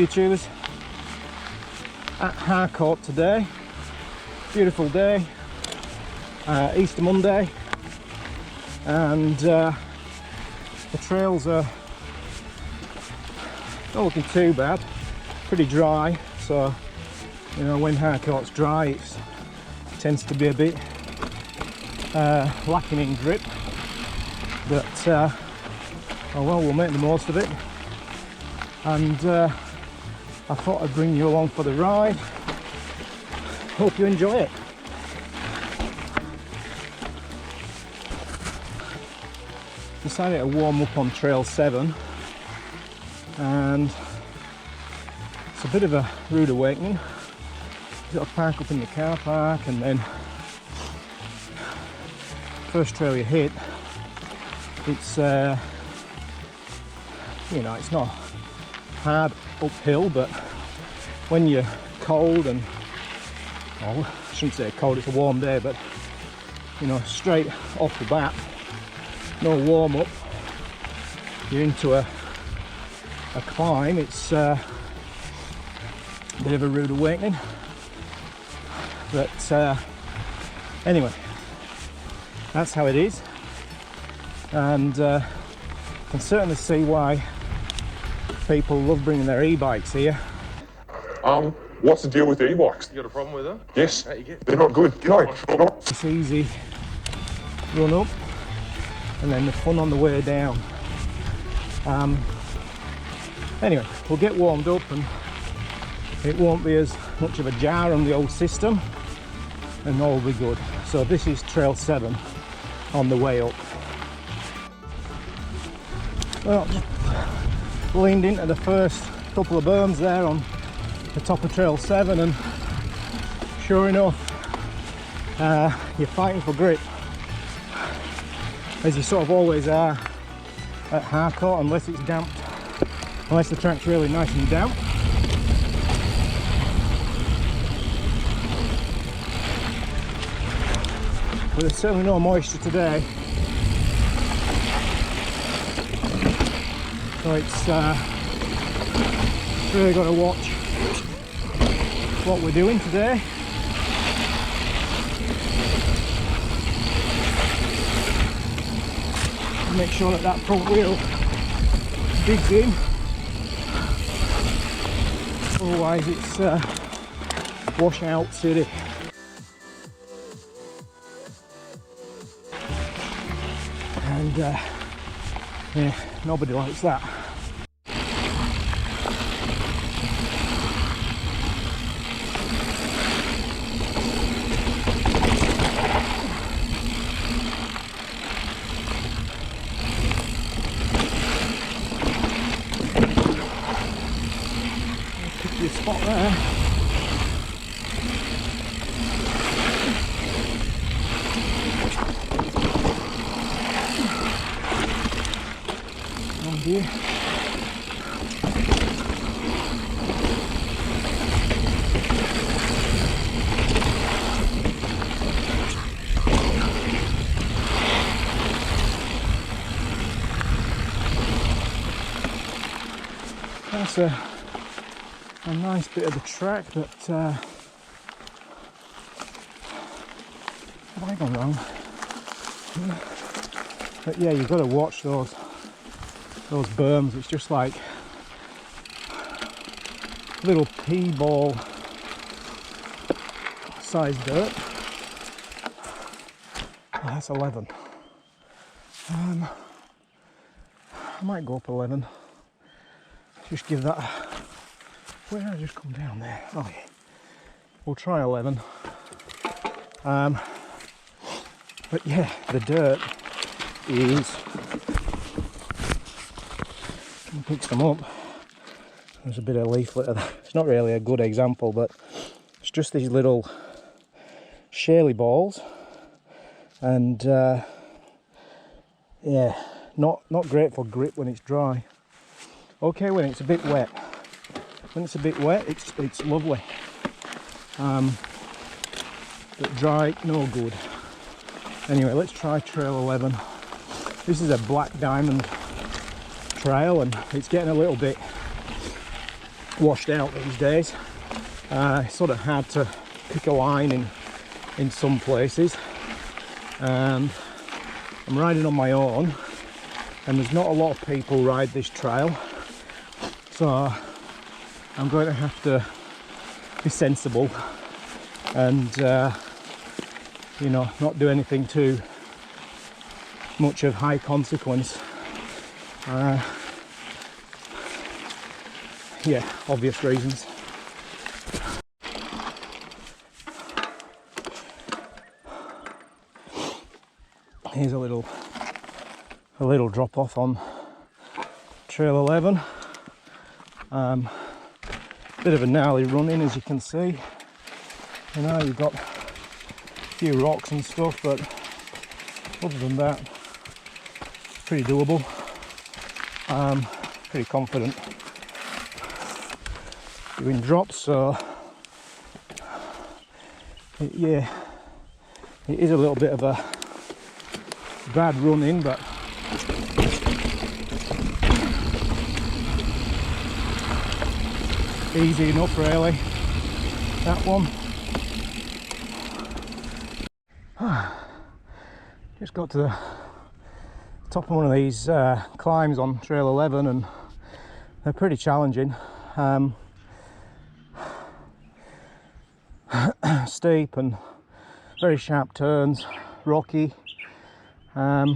YouTubers. At Harcourt today. Beautiful day. Easter Monday. And the trails are not looking too bad. Pretty dry. So, you know, when Harcourt's dry, it tends to be a bit lacking in grip. But, oh well, we'll make the most of it. And I thought I'd bring you along for the ride. Hope you enjoy it. Decided to warm up on Trail 7, and it's a bit of a rude awakening. You've got to park up in the car park, and then first trail you hit, it's you know, it's not hard uphill, but when you're cold and, well, I shouldn't say cold, it's a warm day, but you know, straight off the bat, no warm up, you're into a climb. It's a bit of a rude awakening, but anyway, that's how it is. And I can certainly see why people love bringing their e-bikes here. What's the deal with the e-bikes? You got a problem with them? Yes, How you get? they're not good. It's easy run up, and then the fun on the way down. Anyway, we'll get warmed up, and it won't be as much of a jar on the old system, and all will be good. So this is Trail 7 on the way up. Well, just leaned into the first couple of berms there on the top of Trail 7, and sure enough, you're fighting for grip, as you sort of always are at Harcourt, unless it's damped, unless the track's really nice and damp. But there's certainly no moisture today, so it's really got to watch what we're doing today. Make sure that front wheel digs in, otherwise it's washout city. And yeah, nobody likes that. Pick your spot there. Oh dear. That's a nice bit of the track, but have I gone wrong? But yeah, you've got to watch those berms. It's just like little pea ball size dirt. Oh, that's 11. I might go up 11. Just give that. Where did I just come down there? Oh yeah. We'll try 11. But yeah, the dirt is. Picks them up. There's a bit of leaflet. It's not really a good example, but it's just these little shaly balls, and yeah, not great for grip when it's dry. Okay, when it's a bit wet. When it's a bit wet, it's lovely. But dry, no good. Anyway, let's try Trail 11. This is a black diamond trail, and it's getting a little bit washed out these days. It's sort of hard to pick a line in some places. I'm riding on my own, and there's not a lot of people ride this trail, so I'm going to have to be sensible and you know, not do anything too much of high consequence. Yeah, obvious reasons. Here's a little drop off on Trail 11. Bit of a gnarly running, as you can see. You know, you've got a few rocks and stuff, but other than that, pretty doable. Pretty confident doing drops, so yeah, it is a little bit of a bad running, but easy enough really, that one. Just got to the top of one of these climbs on Trail 11, and they're pretty challenging. Steep and very sharp turns, rocky. Yeah,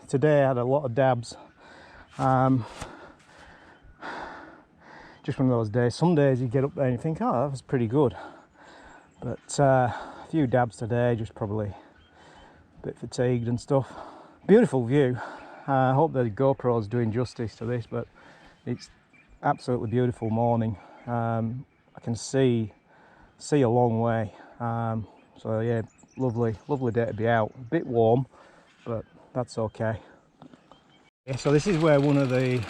today I had a lot of dabs. Just one of those days. Some days you get up there and you think, oh, that was pretty good, but a few dabs today, just probably a bit fatigued and stuff. Beautiful view. I hope the GoPro is doing justice to this, but it's absolutely beautiful morning. I can see a long way, so yeah, lovely day to be out. A bit warm, but that's okay. Yeah, so this is where one of the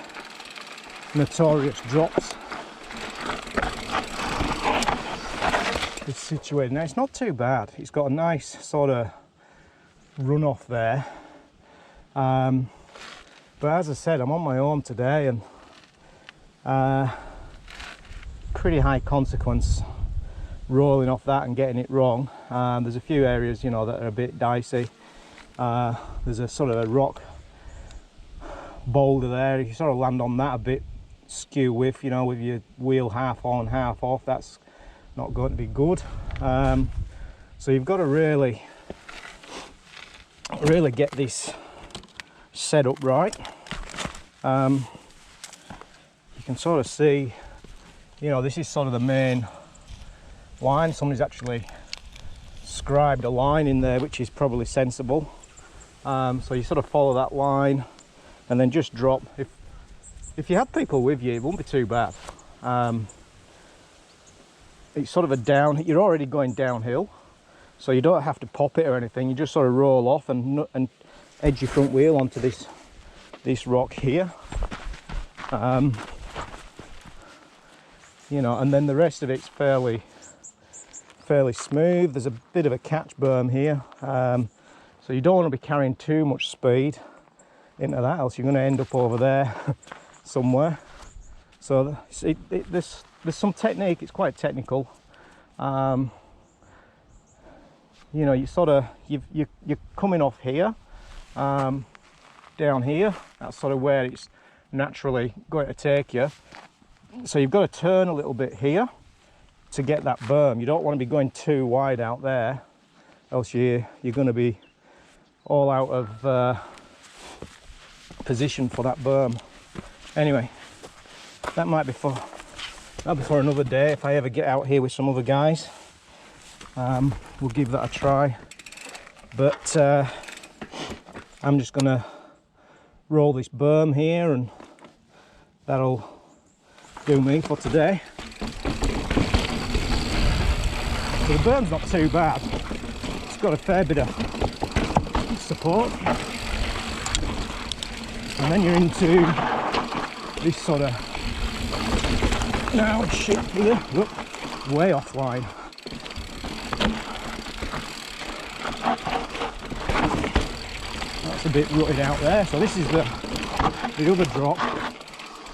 notorious drops is situated. Now it's not too bad, it's got a nice sort of runoff there, but as I said, I'm on my own today, and pretty high consequence rolling off that and getting it wrong. There's a few areas, you know, that are a bit dicey. There's a sort of a rock boulder there. If you sort of land on that a bit skew with, you know, with your wheel half on half off, that's not going to be good. So you've got to really get this set up right. You can sort of see, you know, this is sort of the main line. Somebody's actually scribed a line in there, which is probably sensible. So you sort of follow that line and then just drop. If you had people with you, it wouldn't be too bad. It's sort of a down, you're already going downhill, so you don't have to pop it or anything. You just sort of roll off and edge your front wheel onto this rock here. You know, and then the rest of it's fairly smooth. There's a bit of a catch berm here, so you don't want to be carrying too much speed into that, else you're going to end up over there somewhere. So there's some technique. It's quite technical. You know, you sort of you're coming off here, down here. That's sort of where it's naturally going to take you. So you've got to turn a little bit here to get that berm. You don't want to be going too wide out there, else you're going to be all out of position for that berm. Anyway, that might be for another day. If I ever get out here with some other guys, we'll give that a try. But I'm just gonna roll this berm here, and that'll do me for today. So the berm's not too bad. It's got a fair bit of support, and then you're into this sort of, now shit here, look, way offline. That's a bit rutted out there. So this is the other drop.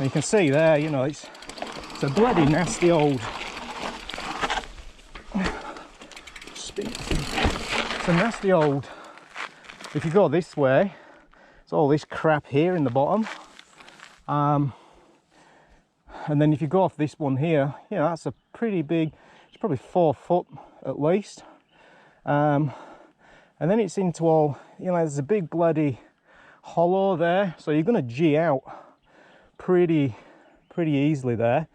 And you can see there, you know, it's a bloody nasty old spin. It's a nasty old, if you go this way, it's all this crap here in the bottom. And then if you go off this one here, you know, that's a pretty big, it's probably 4 foot at least. And then it's into all, you know, there's a big bloody hollow there, so you're going to G out pretty easily there.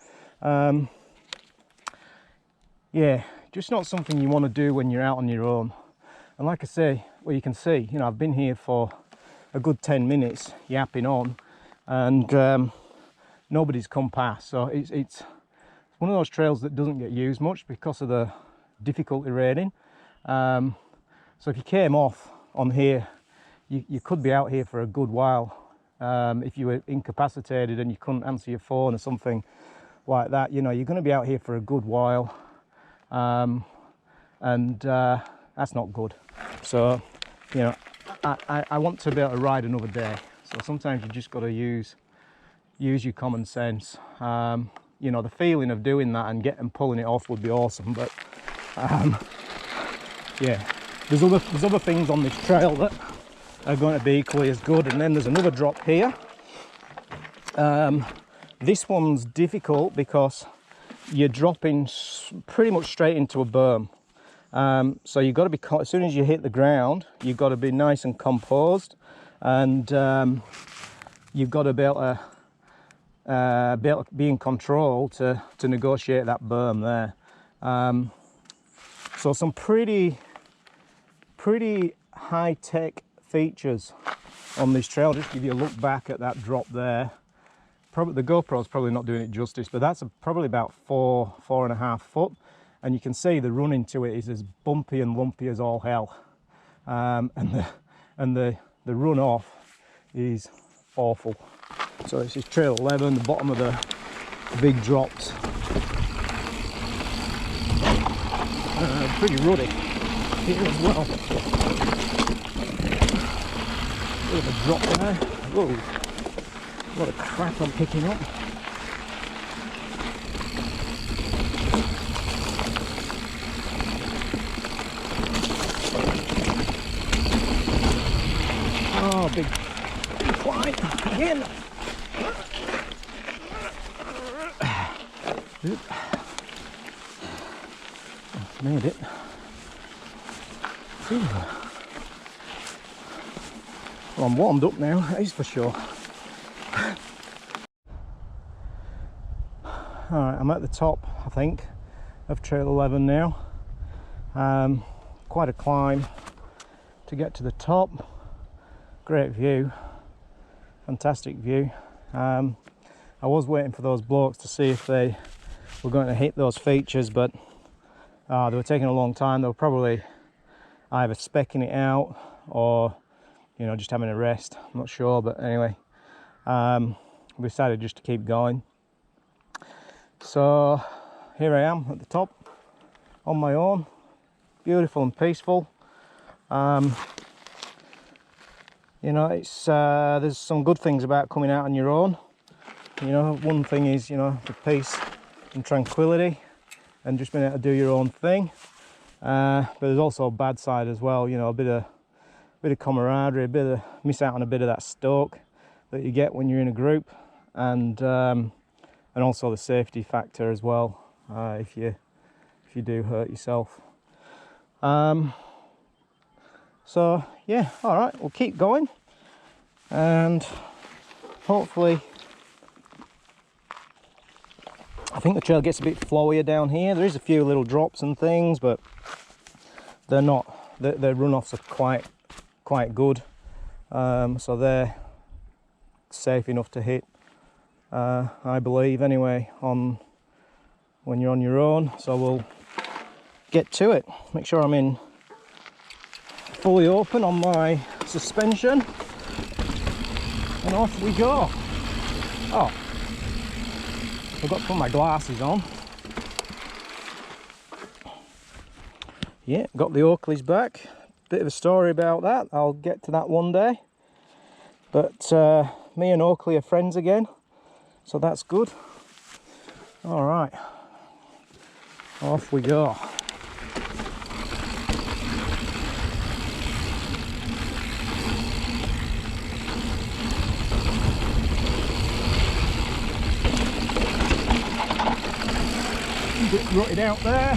Yeah, just not something you want to do when you're out on your own. And like I say, well, you can see, you know, I've been here for a good 10 minutes yapping on, and nobody's come past. So it's one of those trails that doesn't get used much because of the difficulty rating. So if you came off on here, you could be out here for a good while. If you were incapacitated and you couldn't answer your phone or something like that, you know, you're going to be out here for a good while. And that's not good. So, you know, I want to be able to ride another day. So sometimes you just got to use your common sense. You know, the feeling of doing that and pulling it off would be awesome, but yeah, there's other things on this trail that are going to be equally as good. And then there's another drop here. This one's difficult because you're dropping pretty much straight into a berm. So you've got to be, as soon as you hit the ground, you've got to be nice and composed, and you've got to be able to be in control to negotiate that berm there. So some pretty high-tech features on this trail. Just give you a look back at that drop there. Probably the GoPro's probably not doing it justice, but that's probably about 4.5 foot, and you can see the run into it is as bumpy and lumpy as all hell, and the run off is awful. So this is trail 11, the bottom of the big drops. Pretty ruddy here as well. Bit of a drop there. Whoa, a lot of crap I'm picking up. Oh, big climb again. Made it. Phew. Well, I'm warmed up now, that is for sure. Alright, I'm at the top, I think, of Trail 11 now. Quite a climb to get to the top. Great view, fantastic view. I was waiting for those blokes to see if they were going to hit those features, but they were taking a long time. They were probably either specking it out or, you know, just having a rest. I'm not sure, but anyway, we decided just to keep going. So here I am at the top on my own, beautiful and peaceful. You know, it's there's some good things about coming out on your own. You know, one thing is, you know, the peace and tranquility and just being able to do your own thing. But there's also a bad side as well. You know, a bit of camaraderie, miss out on a bit of that stoke that you get when you're in a group, and also the safety factor as well, if you do hurt yourself. So yeah, all right, we'll keep going, and hopefully, I think the trail gets a bit flowier down here. There is a few little drops and things, but they're not. Their runoffs are quite good, so they're safe enough to hit, I believe anyway, when you're on your own. So we'll get to it. Make sure I'm in fully open on my suspension, and off we go. Oh, I've got to put my glasses on. Yeah, got the Oakleys back. Bit of a story about that. I'll get to that one day. But me and Oakley are friends again. So that's good. All right, off we go. A bit rutted out there.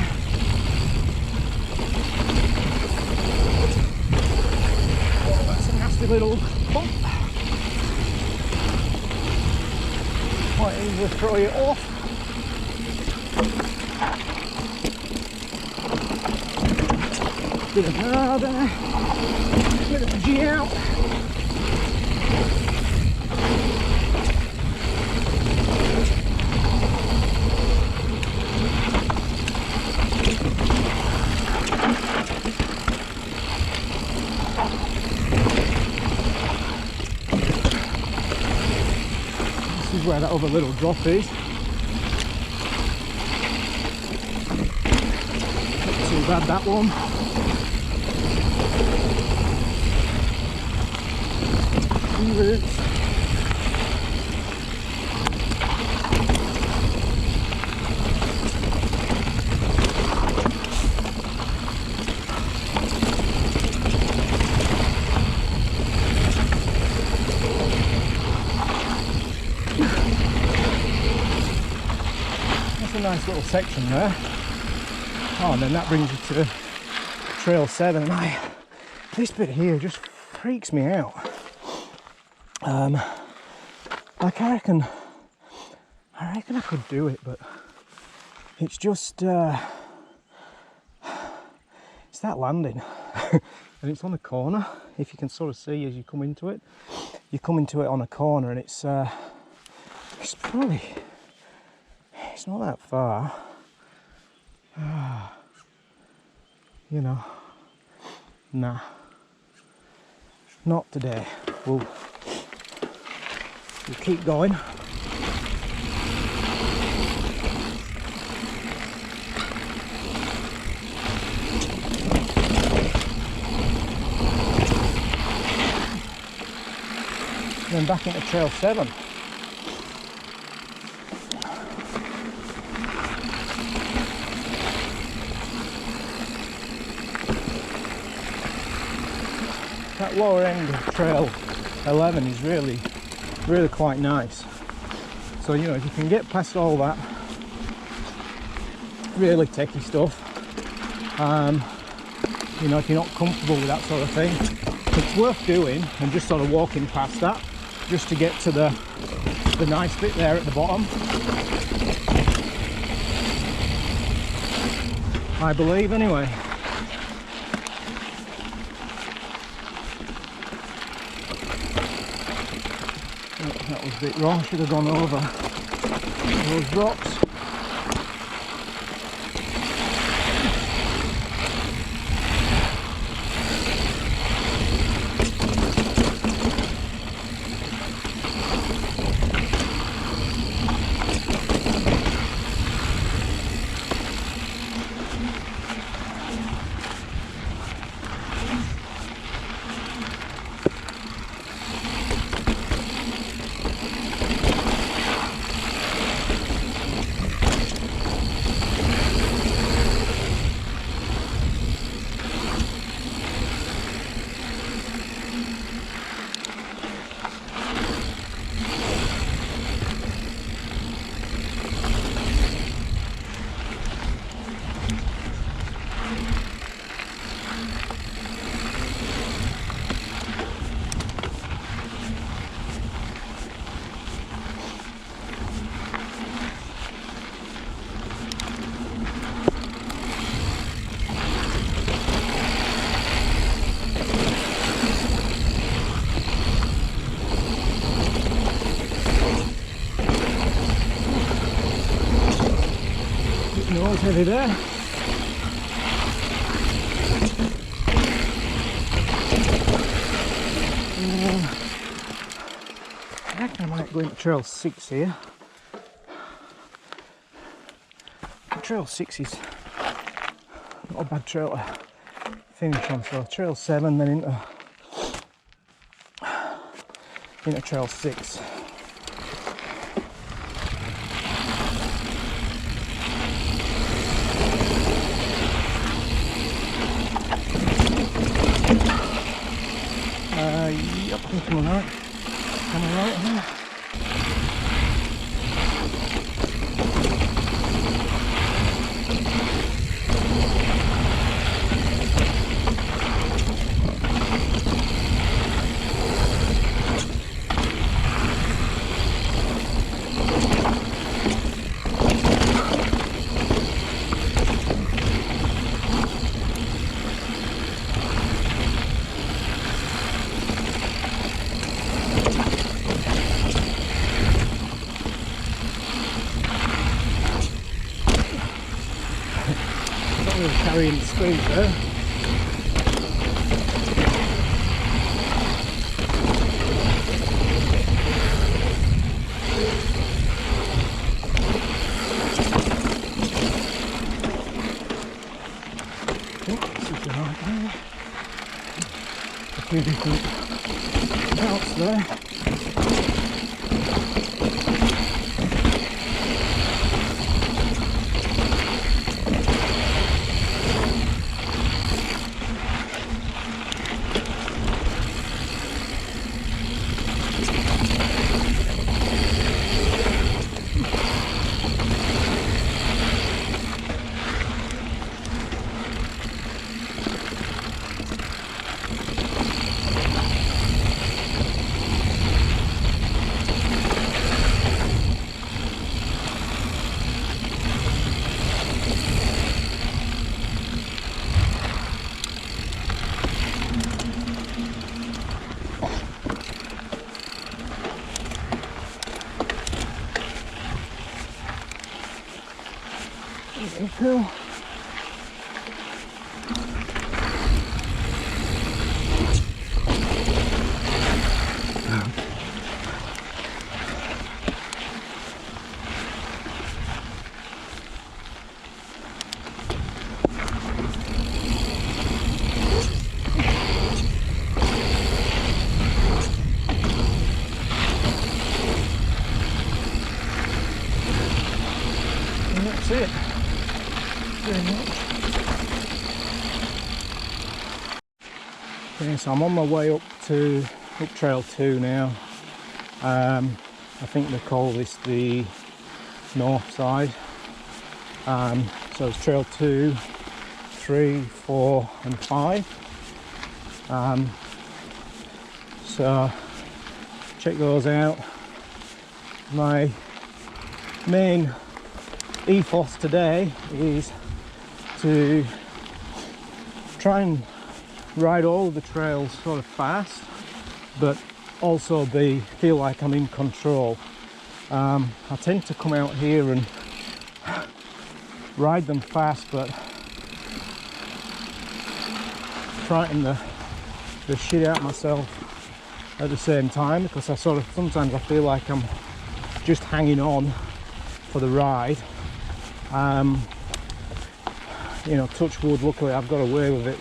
Oh, that's a nasty little bump. Quite easily throw it off. Bit of guard there. Bit of G out. This is where that other little drop is. Not too bad, that one. Few roots. That's a nice little section there. Oh, and then that brings you to Trail 7. And this bit here just freaks me out. Like I reckon I could do it, but it's just it's that landing. And it's on a corner. If you can sort of see as you come into it, you come into it on a corner, and it's probably, it's not that far. You know, nah, not today. We'll keep going. Then back into Trail 7. That lower end of Trail 11 is really quite nice. So, you know, if you can get past all that really techie stuff, you know, if you're not comfortable with that sort of thing, it's worth doing and just sort of walking past that, just to get to the nice bit there at the bottom. I believe, anyway. That was a bit wrong, should have gone over those rocks. Noise heavy there. I reckon I might go into Trail 6 here. Trail 6 is not a bad trail to finish on, so Trail 7 then into Trail 6. Come on, right. Come on, right here. Carrying the speed there. A few different routes there. Cool. And that's it. Very much. Okay, so I'm on my way up trail 2 now. I think they call this the north side. So it's trail 2, 3, 4 and 5. So check those out. My main ethos today is to try and ride all of the trails sort of fast, but also feel like I'm in control. I tend to come out here and ride them fast, but frighten the shit out of myself at the same time, because sometimes I feel like I'm just hanging on for the ride. You know, touch wood, luckily I've got away with it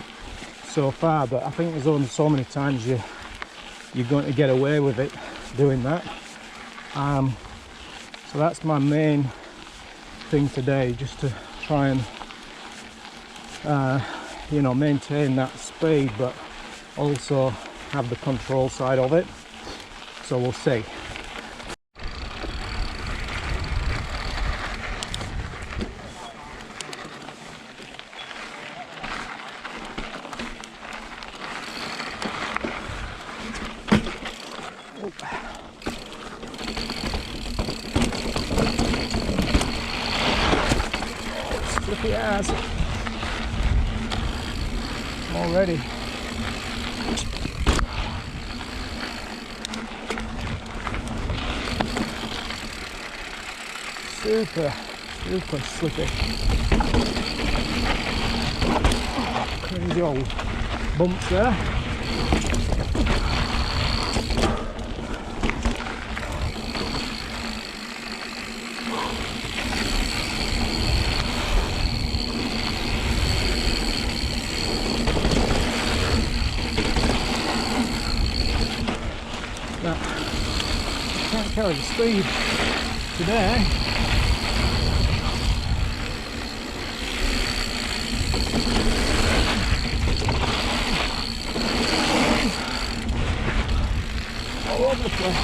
so far, but I think there's only so many times you're going to get away with it doing that. So that's my main thing today, just to try and you know, maintain that speed, but also have the control side of it. So we'll see. Slippy ass already. Super slippy. Crazy old bumps there. Can't carry the speed today. way.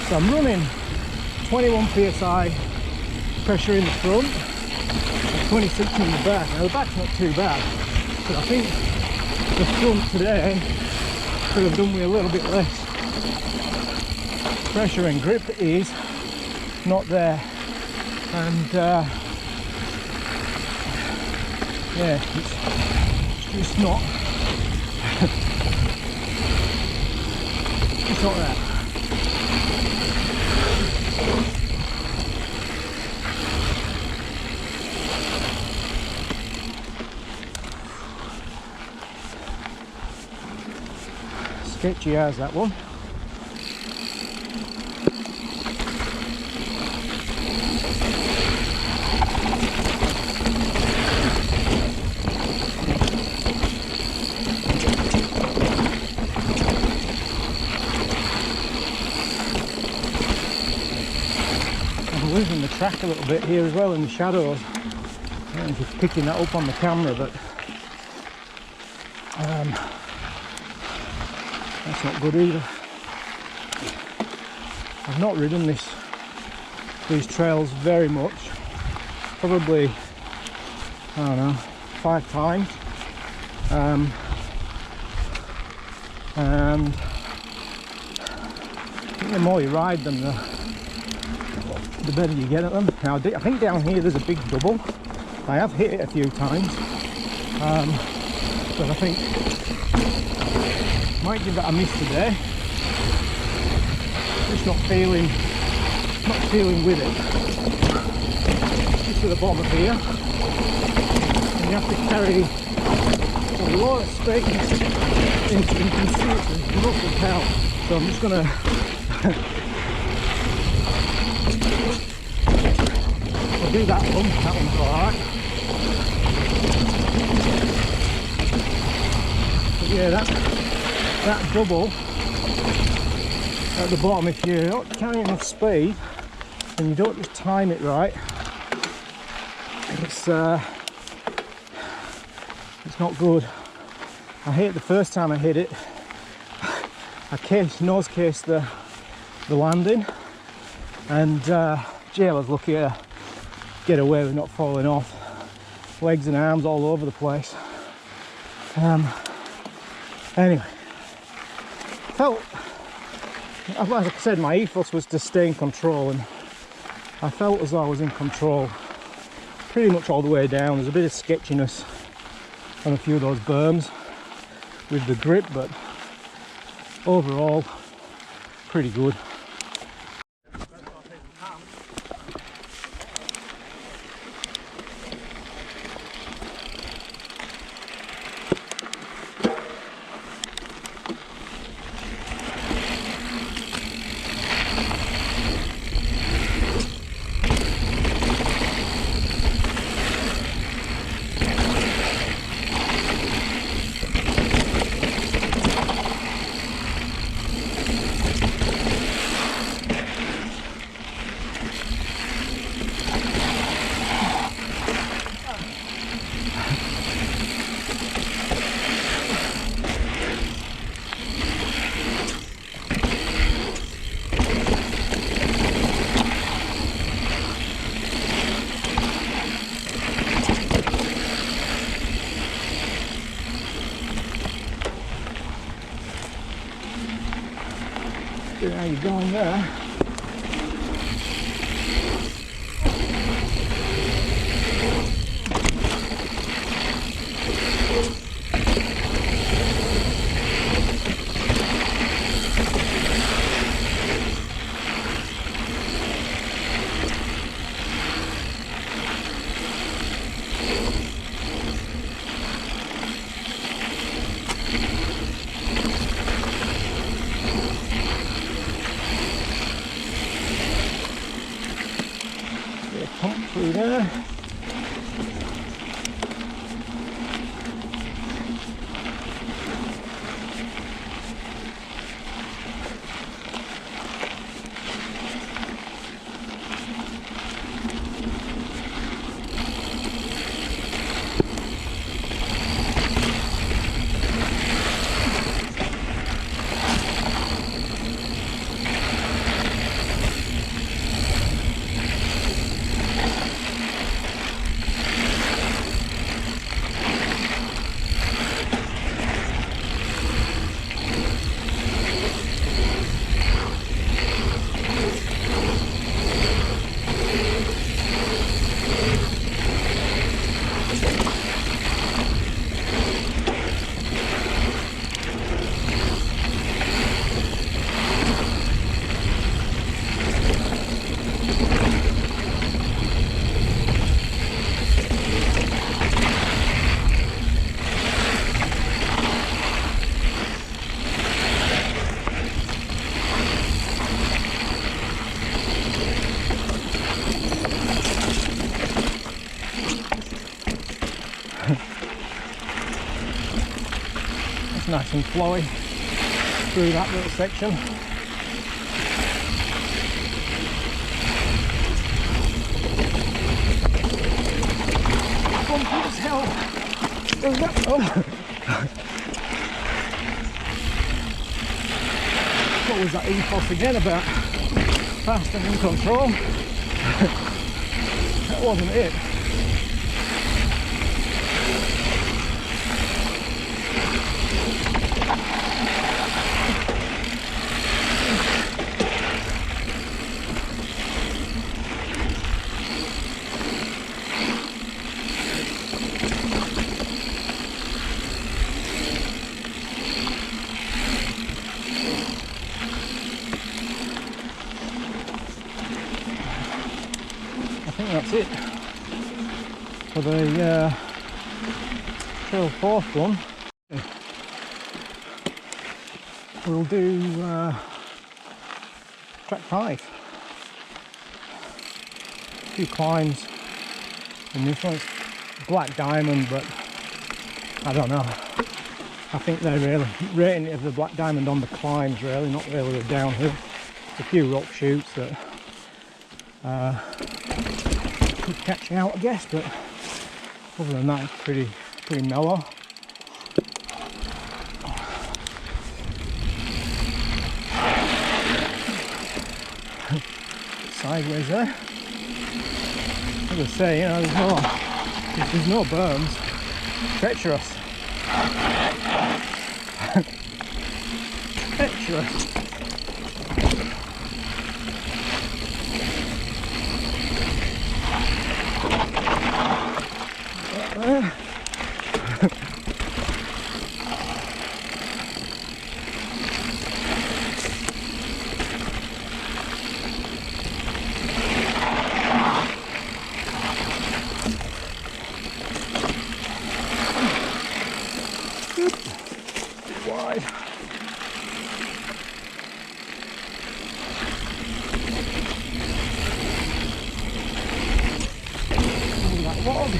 So I'm running 21 psi pressure in the front and 26 in the back. Now the back's not too bad, but I think the front today could have done with a little bit less pressure, and grip is not there. And yeah, it's just not it's not there. Sketchy as that one. I'm losing the track a little bit here as well in the shadows. I don't know if you're picking that up on the camera, but that's not good either. I've not ridden these trails very much, probably, I don't know, 5 times, and I think the more you ride them, the better you get at them. Now I think down here there's a big double. I have hit it a few times, but I think might give that a miss today. Just not feeling with it. Just to the bottom of here, and you have to carry a lot of space into, you can see it's rough as hell. So I'm just gonna I'll do that one. That one's alright. But yeah, that double at the bottom, if you're not carrying enough speed and you don't just time it right, it's not good. I hit it the first time I hit it. I nose cased the landing, and Jay was lucky to get away with not falling off. Legs and arms all over the place. Anyway, felt, as I said, my ethos was to stay in control, and I felt as though I was in control pretty much all the way down. There's a bit of sketchiness on a few of those berms with the grip, but overall pretty good. See how you're going there. through there. It's nice and flowy through that little section. Bumpy as hell. There we go. Oh. What was that ethos again about fast and in control? That wasn't it. I think that's it for the trail fourth one. We'll do track 5. A few climbs in this one. It's Black Diamond, but I don't know. I think they're really rating it as the Black Diamond on the climbs, really, not really the downhill. A few rock shoots that could catch you out, I guess, but other than that, it's pretty mellow. Sideways there. As I say, you know, there's no berms. Treacherous. Treacherous. Wide. That log.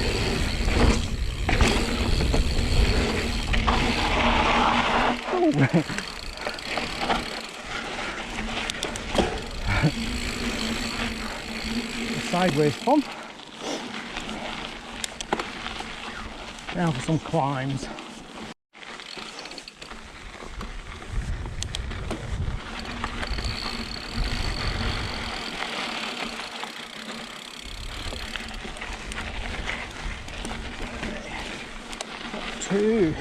Sideways pump. Now for some climbs. Two.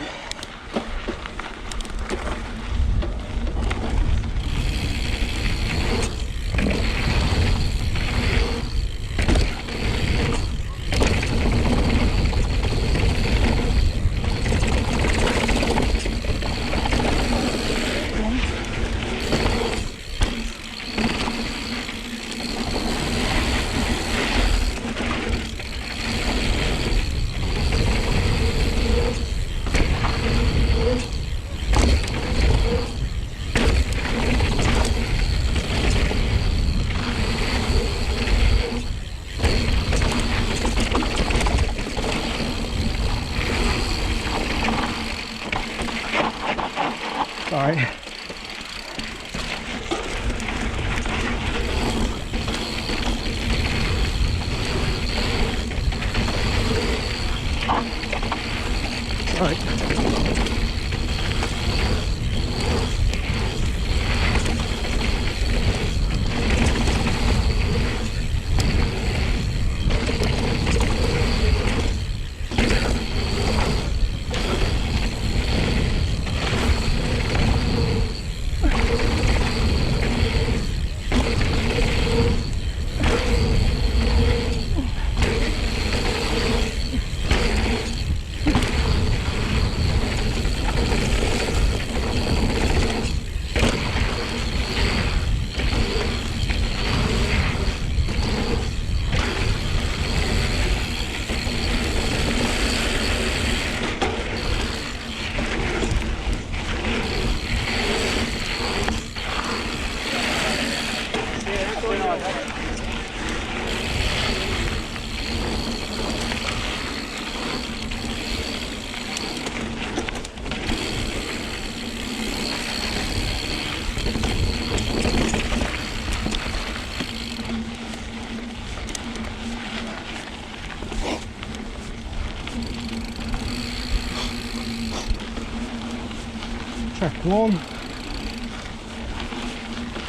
track 1.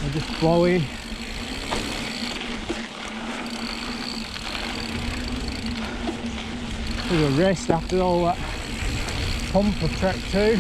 We're just flowy. There's a rest after all that pump of track 2.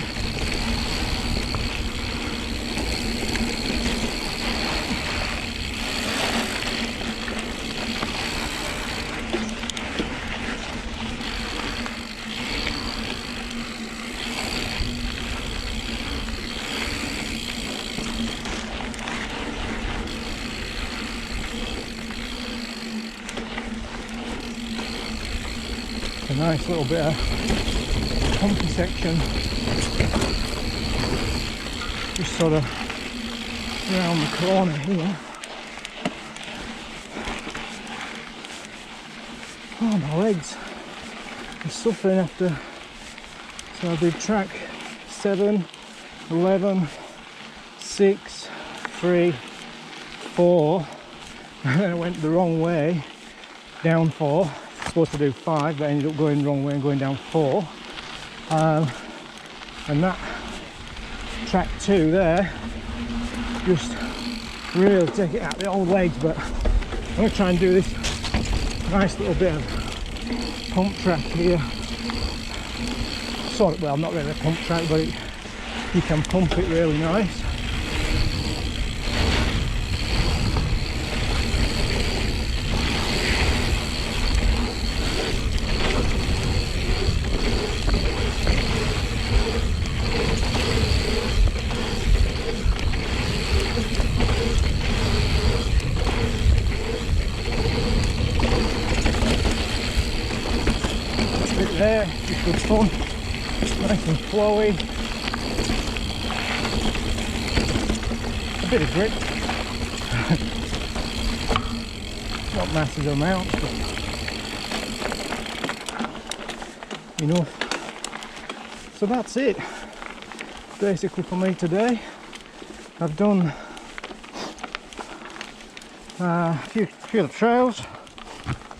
A nice little bit of pumpy section, just sort of around the corner here. Oh, my legs are suffering after. So I did track 7, 11, 6, 3, 4, and then I went the wrong way down 4. Supposed to do 5, but I ended up going the wrong way and going down 4. And that track 2 there, just really take it out the old legs. But I'm going to try and do this nice little bit of pump track here. Sort of, well, not really a pump track, but you can pump it really nice. There, just good fun, nice and flowy, a bit of grip, not massive amounts, but enough. So that's it, basically for me today. I've done a few of the trails,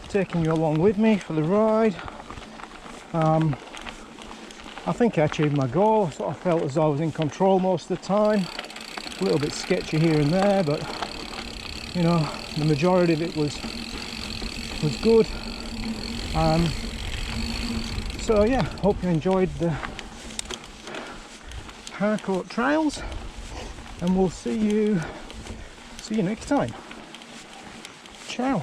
taking you along with me for the ride. I think I achieved my goal. I sort of felt as though I was in control most of the time. A little bit sketchy here and there, but you know, the majority of it was good. So yeah, hope you enjoyed the Harcourt trails, and we'll see you next time. Ciao.